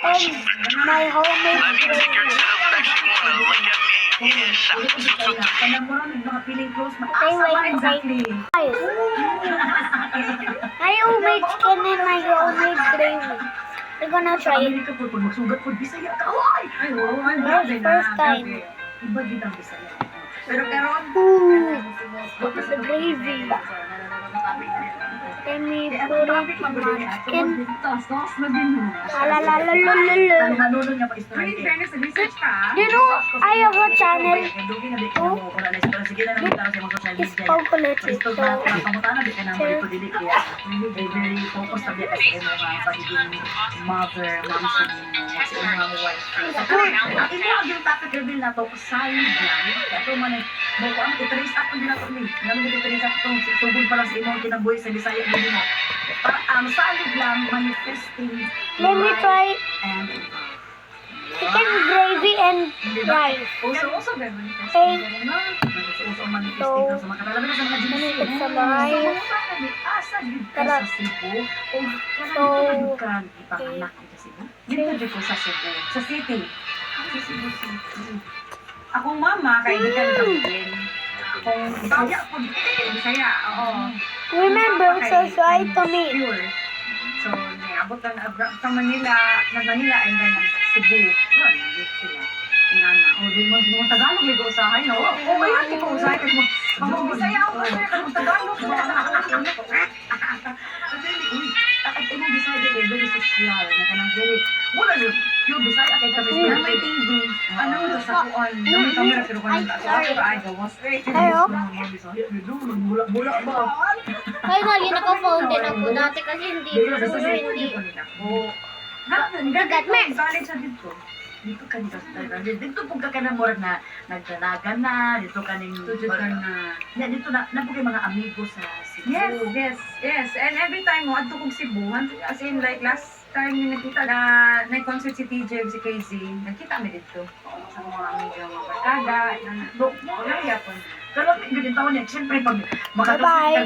and my homemade gravy. Okay, wait. My homemade chicken and my homemade gravy. We're gonna try it. First time. Ooh, the gravy. Let me put it on my chicken. La la la la la la. Do you know I have a channel too? It's calculated. So, let me try chicken gravy and rice. Okay, so let me put some rice. Sa city. Akong mama, kay di ka nagpapilin. Akong Bisaya, oo. Remember, subscribe to me. Pure. So, abot ka sa Manila, and then Cebu. Yun, dito sila. Ingana. O, di mo Tagalog, ligo usahay, no? O, ngayon, di ko usahay. Ang Bisaya ako, kung Tagalog. Kasi, uy, at ibang Bisaya, very social. Very, wala yun. Yung Bisaya, kay kami siya. May TV. Ano ito sa kuan? May camera, pero kung ay, gawas. Hello? Bula ba? Finally, naka-fountain ako dati kasi hindi. Gagat me! Galit siya dito. Dito ka dito sa Taiwan. Dito po ka na more na nagdalagan na. Dito ka ning... Dito na po kayo mga amigo sa Cebu. Yes. And every time mo, adto kong Cebu, as in like last time yung nakita na nag-concert si TJ si KZ, nakita kami dito. Sa mga amigo, mga barkada, wala yapon. Pero, ganyan taon niya, siyempre pag Bye-bye. makatapos,